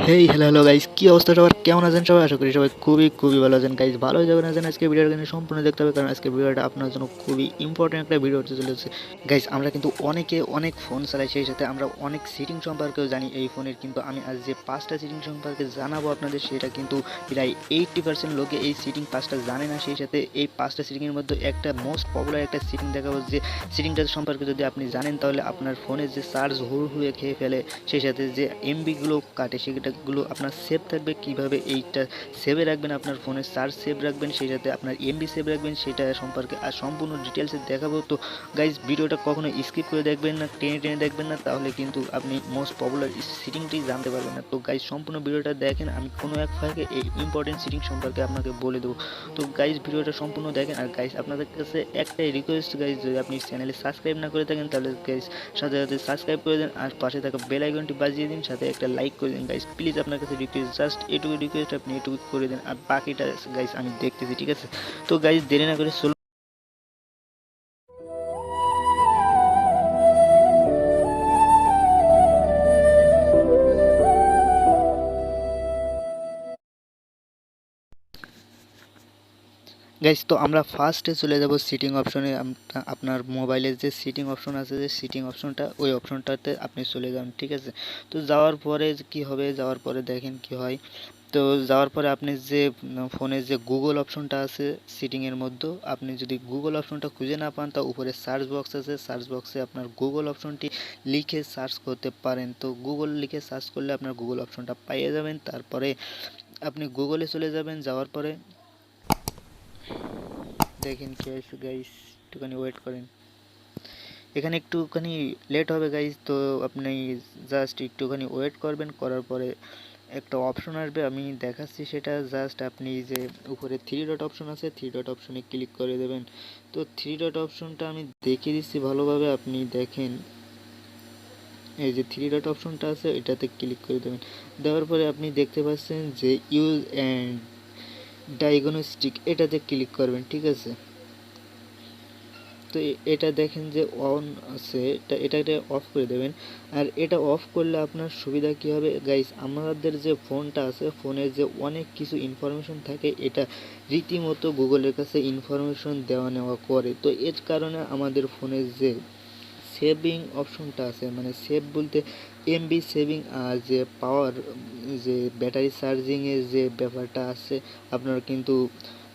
Hey hello hello guys, কি অবস্থা সবার? কেমন আছেন সবাই? আশা করি সবাই খুবই খুবই ভালো আছেন গাইস। ভালো যাবেন আছেন, আজকে ভিডিওটা কিন্তু সম্পূর্ণ দেখতে হবে, কারণ আজকে ভিডিওটা আপনার জন্য খুবই ইম্পর্টেন্ট একটা ভিডিও হতে চলেছে গাইস। আমরা কিন্তু অনেকে অনেক ফোন চালাই, সেই সাথে আমরা অনেক সেটিং সম্পর্কেও জানি এই ফোনের, কিন্তু আমি আজ যে 5টা সেটিং সম্পর্কে জানাবো আপনাদের, সেটা কিন্তু প্রায় 80% লোকে এই সেটিং 5টা জানে না। সেই সাথে এই 5টা সেটিংয়ের মধ্যে একটা মোস্ট পপুলার একটা সেটিং দেখাবো, যে সেটিংটা সম্পর্কে যদি আপনি জানেন তাহলে আপনার ফোনের যে চার্জ হুড় হুড়ে খেয়ে ফেলে, সেই সাথে যে এমবিগুলো কাটে সেটাগুলো আপনার সেভ থাকবে, কিভাবে এইটা সেভে রাখবেন, আপনার ফোনের চার্জ সেভ রাখবেন, সেই সাথে আপনার এমবি সেভ রাখবেন, সেটা সম্পর্কে আর সম্পূর্ণ ডিটেলসে দেখাবো। তো গাইজ, ভিডিওটা কখনো স্কিপ করে দেখবেন না, টেনে টেনে দেখবেন না, তাহলে কিন্তু আপনি মোস্ট পপুলার সেটিংটি জানতে পারবেন না। তো গাইজ, সম্পূর্ণ ভিডিওটা দেখেন, আমি কোনো এক ফাঁকে এই ইম্পর্টেন্ট সেটিং সম্পর্কে আপনাকে বলে দেবো। তো গাইজ, ভিডিওটা সম্পূর্ণ দেখেন। আর গাইজ, আপনাদের কাছে একটাই রিকোয়েস্ট গাইজ, যদি আপনি চ্যানেলে সাবস্ক্রাইব না করে থাকেন তাহলে গাইজ সাথে সাথে সাবস্ক্রাইব করে দেন, আর পাশে থাকা বেল আইকনটি বাজিয়ে দিন, সাথে একটা লাইক করে দিন গাইস। প্লিজ আপনার কাছে রিকোয়েস্ট, জাস্ট এটুকু রিকোয়েস্ট, আপনি এটুকু করে দেন, আর বাকিটা গাইস আমি দেখতেছি, ঠিক আছে? তো গাইস, দেরি না করে চলুন। গাইস, তো আমরা ফার্স্টে চলে যাব সিটিং অপশনে। আপনার মোবাইলের যে সিটিং অপশন আছে, যে সিটিং অপশনটা, ওই অপশনটাতে আপনি চলে যান, ঠিক আছে? তো যাওয়ার পরে কি হবে, যাওয়ার পরে দেখেন কি হয়। তো যাওয়ার পরে আপনি যে ফোনের যে গুগল অপশনটা আছে সিটিংয়ের মধ্যে, আপনি যদি গুগল অপশনটা খুঁজে না পান, তা উপরে সার্চ বক্স আছে, সার্চ বক্সে আপনার গুগল অপশনটি লিখে সার্চ করতে পারেন। তো গুগল লিখে সার্চ করলে আপনার গুগল অপশনটা পাইয়ে যাবেন। তারপরে আপনি গুগলে চলে যাবেন, যাওয়ার পরে দেখেন কি হয়েছে গাইস, একটুখানি ওয়েট করেন, এখানে একটুখানি লেট হবে গাইস। তো আপনি জাস্ট একটুখানি ওয়েট করবেন, করার পরে একটা অপশন আসবে, আমি দেখাচ্ছি সেটা। জাস্ট আপনি যে উপরে থ্রি ডট অপশন আছে, থ্রি ডট অপশনে ক্লিক করে দেবেন। তো থ্রি ডট অপশনটা আমি দেখিয়ে দিচ্ছি ভালোভাবে, আপনি দেখেন। এই যে থ্রি ডট অপশনটা আছে, এটাতে ক্লিক করে দেবেন। দেওয়ার পরে আপনি দেখতে পাচ্ছেন যে ইউজ অ্যান্ড ডায়াগনস্টিক, এটাতে ক্লিক করবেন, ঠিক আছে? তো এটা দেখেন যে অন আছে, এটাকে অফ করে দেবেন। আর এটা অফ করলে আপনার সুবিধা কী হবে গাইস, আমাদের যে ফোনটা আছে, ফোনের যে অনেক কিছু ইনফরমেশন থাকে, এটা রীতিমতো গুগলের কাছে ইনফরমেশন দেওয়া নেওয়া করে। তো এর কারণে আমাদের ফোনের যে সেভিং অপশনটা আছে, মানে সেভ বলতে এমবি সেভিং, আর যে পাওয়ার, যে ব্যাটারি চার্জিংয়ের যে ব্যাপারটা আছে, আপনার কিন্তু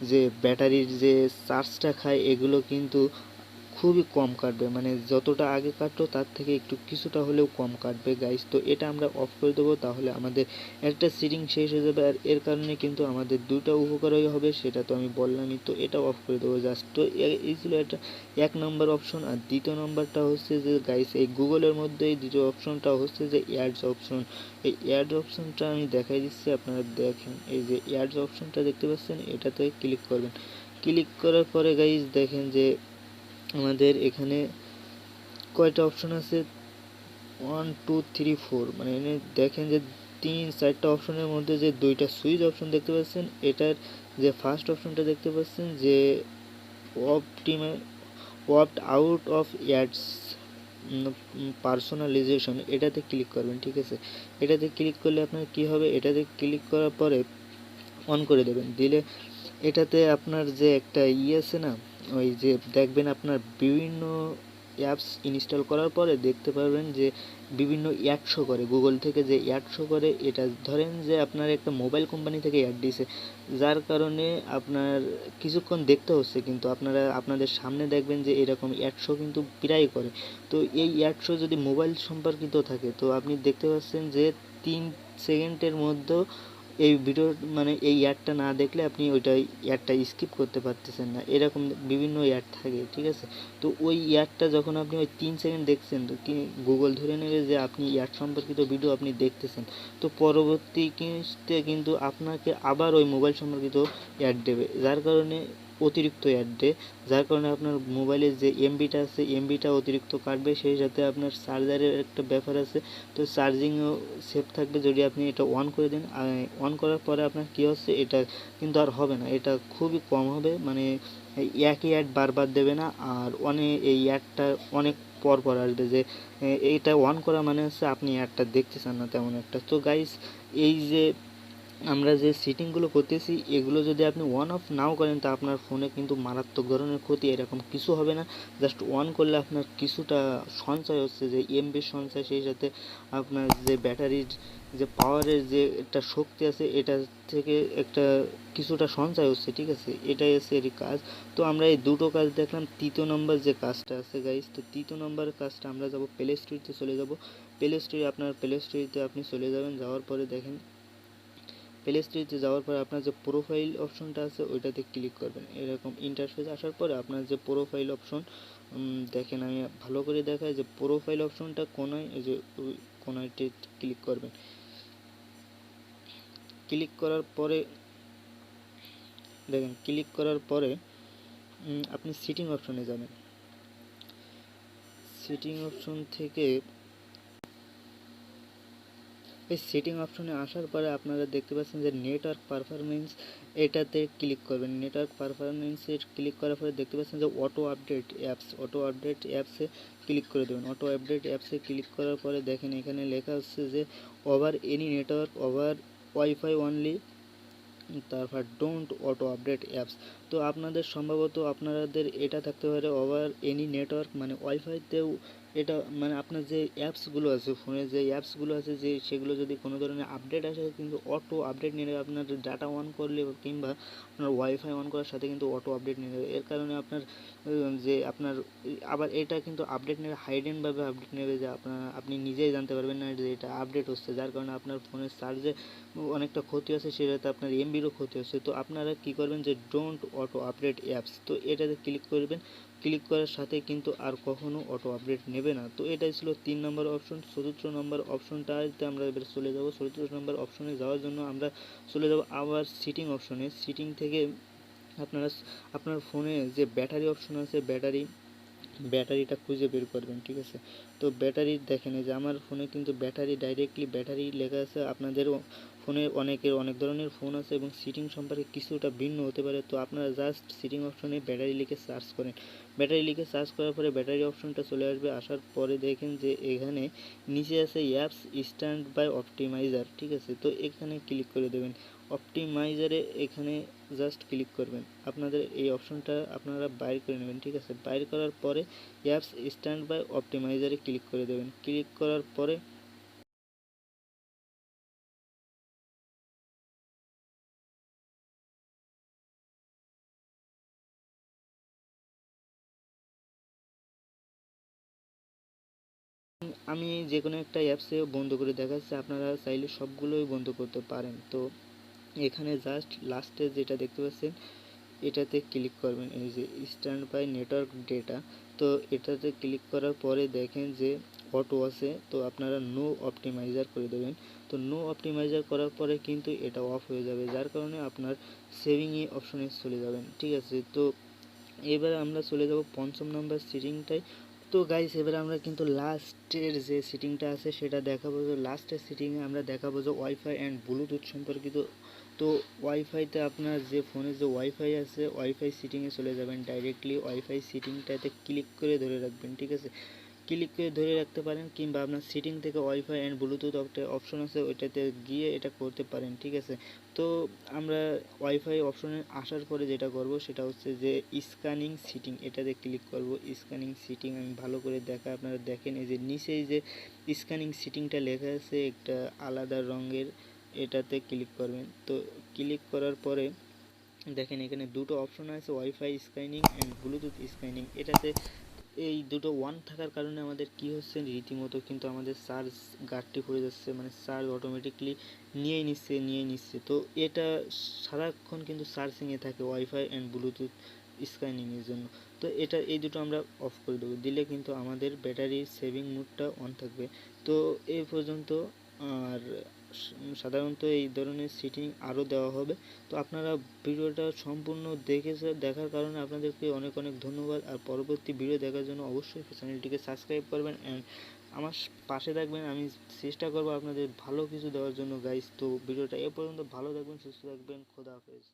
যে ব্যাটারির যে চার্জটা খায়, এগুলো কিন্তু খুবই কম কাটবে, মানে যতটা আগে কাটতো তার থেকে একটু কিছুটা হলেও কম কাটবে গাইস। তো এটা আমরা অফ করে দেবো, তাহলে আমাদের একটা সিটিং শেষ হয়ে যাবে। আর এর কারণে কিন্তু আমাদের দুটো উপকারই হবে, সেটা তো আমি বললামই। তো এটা অফ করে দেবো জাস্ট। তো এই ছিল এটা এক নম্বর অপশন। আর দ্বিতীয় নম্বরটা হচ্ছে যে গাইস, এই গুগলের মধ্যেই দ্বিতীয় অপশনটা হচ্ছে যে অ্যাডস অপশন। এই অ্যাডস অপশনটা আমি দেখাই দিচ্ছি, আপনারা দেখেন। এই যে অ্যাডস অপশনটা দেখতে পাচ্ছেন, এটাতে ক্লিক করবেন। ক্লিক করার পরে গাইস দেখেন যে আমাদের এখানে কয়টা অপশন আছে, 1 2 3 4, মানে এখানে দেখেন যে 3 4টা অপশনের মধ্যে যে দুইটা সুইচ অপশন দেখতে পাচ্ছেন, এটার যে ফার্স্ট অপশনটা দেখতে পাচ্ছেন যে অপটিমা ওয়াপড আউট অফ অ্যাডস পার্সোনালাইজেশন, এটাতে ক্লিক করবেন, ঠিক আছে? এটাতে ক্লিক করলে আপনার কি হবে, এটাতে ক্লিক করার পরে অন করে দেবেন। দিলে এটাতে আপনার যে একটা আছে না, ওই যে দেখবেন আপনার বিভিন্ন অ্যাপস ইনস্টল করার পরে দেখতে পারবেন যে বিভিন্ন অ্যাড শো করে, গুগল থেকে যে অ্যাড শো করে, এটা ধরেন যে আপনার একটা মোবাইল কোম্পানি থেকে অ্যাড দিয়েছে, যার কারণে আপনার কিছুক্ষণ দেখতে হচ্ছে, কিন্তু আপনারা আপনাদের সামনে দেখবেন যে এরকম অ্যাড শো কিন্তু প্রায় করে। তো এই অ্যাড শো যদি মোবাইল সম্পর্কিত থাকে, তো আপনি দেখতে পাচ্ছেন যে 3 সেকেন্ডের মধ্যেও এই ভিডিও, মানে এই অ্যাডটা না দেখলে আপনি ওইটাই অ্যাডটা স্কিপ করতে পারতেছেন না, এরকম বিভিন্ন অ্যাড থাকে, ঠিক আছে? তো ওই অ্যাডটা যখন আপনি ওই 3 সেকেন্ড দেখছেন, তো কি গুগল ধরে নেবে যে আপনি অ্যাড সম্পর্কিত ভিডিও আপনি দেখতেছেন। তো পরবর্তী কিস্তে কিন্তু আপনাকে আবার ওই মোবাইল সম্পর্কিত অ্যাড দেবে, যার কারণে অতিরিক্ত অ্যাড দেয়, যার কারণে আপনার মোবাইলের যে এমবিটা আছে, এমবিটা অতিরিক্ত কাটবে। সেই সাথে আপনার চার্জারের একটা ব্যাপার আছে, তো চার্জিংও সেফ থাকবে যদি আপনি এটা অন করে দেন। অন করার পরে আপনার কী হচ্ছে, এটা কিন্তু আর হবে না, এটা খুবই কম হবে, মানে একই অ্যাড বারবার দেবে না। আর অনেক এই অ্যাডটা অনেক পর পর আসবে যে এইটা অন করা মানে হচ্ছে আপনি অ্যাডটা দেখতে চান না তেমন একটা। তো গাইস এই যে আমরা যে সেটিংগুলো করতেছি এগুলো যদি আপনি অন অফ নাও করেন তা আপনার ফোনে কিন্তু মারাত্মক ধরনের ক্ষতি, এরকম কিছু হবে না। জাস্ট অন করলে আপনার কিছুটা সঞ্চয় হচ্ছে, যে এমবির সঞ্চয়, সেই সাথে আপনার যে ব্যাটারির যে পাওয়ারের যে একটা শক্তি আছে এটা থেকে একটা কিছুটা সঞ্চয় হচ্ছে, ঠিক আছে, এটাই হচ্ছে এর কাজ। তো আমরা এই দুটো কাজ দেখলাম। তৃতীয় নম্বর যে কাজটা আছে গাইস, তো তৃতীয় নম্বর কাজটা আমরা যাব প্লে স্টোরিতে চলে যাব। প্লে স্টোরি, আপনার প্লে স্টোরিতে আপনি চলে যাবেন, যাওয়ার পরে দেখেন প্লে স্টোরিতে যাওয়ার পরে আপনার যে প্রোফাইল অপশনটা আছে ওইটাতে ক্লিক করবেন। এরকম ইন্টারফেস আসার পরে আপনার যে প্রোফাইল অপশন দেখেন, আমি ভালো করে দেখাই যে প্রোফাইল অপশনটা কোনায়, এই যে কোনায়তে ক্লিক করবেন। ক্লিক করার পরে দেখেন, ক্লিক করার পরে আপনি সিটিং অপশনে যাবেন। সিটিং অপশন থেকে এই সেটিং অপশনে আসার পরে আপনারা দেখতে পাচ্ছেন যে নেটওয়ার্ক পারফরমেন্স, এটাতে ক্লিক করবেন। নেটওয়ার্ক পারফরমেন্সে ক্লিক করার পরে দেখতে পাচ্ছেন যে auto update apps, auto update অ্যাপসে ক্লিক করে দেবেন। অটো আপডেট অ্যাপসে ক্লিক করার পরে দেখেন এখানে লেখা হচ্ছে যে over any network, over wifi only, তারপর ডোন্ট অটো আপডেট অ্যাপস। তো আপনাদের সম্ভবত আপনাদের এটা থাকতে পারে ওভার এনি নেটওয়ার্ক, মানে ওয়াইফাইতেও এটা, মানে আপনার যে অ্যাপসগুলো আছে ফোনে, যে অ্যাপসগুলো আছে যে সেগুলো যদি কোনো ধরনের আপডেট আসে কিন্তু অটো আপডেট নিয়ে নেবে। আপনার ডাটা অন করলে কিংবা আপনার ওয়াইফাই অন করার সাথে কিন্তু অটো আপডেট নিয়ে নেবে। এর কারণে আপনার যে আপনার আবার এটা কিন্তু আপডেট নেবে, হাইডেনভাবে আপডেট নেবে, যে আপনি নিজেই জানতে পারবেন না যে এটা আপডেট হচ্ছে, যার কারণে আপনার ফোনের চার্জে অনেকটা ক্ষতি আছে, সেটাতে আপনার এমবিরও ক্ষতি হচ্ছে। তো আপনারা কী করবেন যে ডোন্ট অটো আপডেট অ্যাপস, তো এটাতে ক্লিক করবেন। ক্লিক করার সাথে কিন্তু আর কখনো অটো আপডেট নেবে না। তো এটাই ছিল 3 নম্বর অপশন। চতুর্থ নম্বর অপশনটাতে আমরা এবার চলে যাব। চতুর্থ নম্বর অপশনে যাওয়ার জন্য আমরা চলে যাব আবার সিটিং অপশনে। সিটিং থেকে আপনারা আপনার ফোনে যে ব্যাটারি অপশন আছে, ব্যাটারিটা খুঁজে বের করবেন, ঠিক আছে। তো ব্যাটারি দেখেন, এই যে আমার ফোনে কিন্তু ব্যাটারি ডাইরেক্টলি ব্যাটারি লেখা আছে। আপনাদেরও ফোনে অনেকের অনেক ধরনের ফোন আছে এবং সিটিং সম্পর্কে কিছুটা ভিন্ন হতে পারে। তো আপনারা জাস্ট সিটিং অপশনে ব্যাটারি লিখে সার্চ করেন। ব্যাটারি লিখে সার্চ করার পরে ব্যাটারি অপশনটা চলে আসবে। আসার পরে দেখেন যে এখানে নিচে আছে অ্যাপস স্ট্যান্ড বাই অপটিমাইজার, ঠিক আছে। তো এখানে ক্লিক করে দেবেন। অপটিমাইজারে এখানে জাস্ট ক্লিক করবেন। আপনাদের এই অপশনটা আপনারা বাইর করে নেবেন, ঠিক আছে। বাইর করার পরে অ্যাপস স্ট্যান্ড বাই অপটিমাইজারে ক্লিক করে দেবেন। ক্লিক করার পরে আমি যে কোনো একটা অ্যাপসে বন্ধ করে দেখাচ্ছি, আপনারা চাইলে সবগুলোই বন্ধ করতে পারেন। তো এখানে জাস্ট লাস্টে যেটা দেখতে পাচ্ছেন এটাতে ক্লিক করবেন, এই যে স্ট্যান্ড বাই নেটওয়ার্ক ডেটা। তো এটাতে ক্লিক করার পরে দেখেন যে অটো আছে, তো আপনারা নো অপটিমাইজার করে দেবেন। তো নো অপটিমাইজার করার পরে কিন্তু এটা অফ হয়ে যাবে, যার কারণে আপনার সেভিংয়ে অপশনে চলে যাবেন, ঠিক আছে। তো এবারে আমরা চলে যাব পঞ্চম নাম্বার সিটিংটায়। তো গাইস এবারে আমরা কিন্তু লাস্টের যে সিটিংটা আছে সেটা দেখাবো। যে লাস্টের সিটিংয়ে আমরা দেখাবো যে ওয়াইফাই অ্যান্ড ব্লুটুথ সম্পর্কিত। তো ওয়াইফাইতে আপনার যে ফোনে যে ওয়াইফাই আছে ওয়াইফাই সিটিংয়ে চলে যাবেন, ডাইরেক্টলি ওয়াইফাই সিটিংটাতে ক্লিক করে ধরে রাখবেন, ঠিক আছে। ক্লিক করে ধরে রাখতে পারেন, কিংবা আপনার সিটিং থেকে ওয়াইফাই অ্যান্ড ব্লুটুথ একটা অপশন আছে ওইটাতে গিয়ে এটা করতে পারেন, ঠিক আছে। তো আমরা ওয়াইফাই অপশনে আসার পরে যেটা করব সেটা হচ্ছে যে স্ক্যানিং সিটিং, এটাতে ক্লিক করব। স্ক্যানিং সিটিং আমি ভালো করে আপনারা দেখেন, এই যে নিচেই যে স্ক্যানিং সিটিংটা লেখা আছে একটা আলাদা রঙের, এটাতে ক্লিক করবেন। তো ক্লিক করার পরে দেখেন এখানে দুটো অপশন আছে, wifi scanning and Bluetooth scanning. এটাতে এই দুটো ওয়ান থাকার কারণে আমাদের কি হচ্ছে, রীতিমতো কিন্তু আমাদের চার্জ ঘাটতি পড়ে যাচ্ছে, মানে চার্জ অটোমেটিকলি নিয়ে নিচ্ছে। তো এটা সারাক্ষণ কিন্তু চার্জিংয়ে থাকে ওয়াইফাই অ্যান্ড ব্লুটুথ স্ক্যানিংয়ের জন্য। তো এটা এই দুটো আমরা অফ করে দেবো, দিলে কিন্তু আমাদের ব্যাটারির সেভিং মোডটা অন থাকবে। তো এই পর্যন্ত। আর সাধারণত এই ধরনের সিটিং আরও দেওয়া হবে। তো আপনারা ভিডিওটা সম্পূর্ণ দেখার কারণে আপনাদেরকে অনেক অনেক ধন্যবাদ। আর পরবর্তী ভিডিও দেখার জন্য অবশ্যই চ্যানেলটিকে সাবস্ক্রাইব করবেন অ্যান্ড আমার পাশে থাকবেন। আমি চেষ্টা করবো আপনাদের ভালো কিছু দেওয়ার জন্য গাইস। তো ভিডিওটা এ পর্যন্ত, ভালো থাকবেন, সুস্থ থাকবেন, খোদা হাফেজ।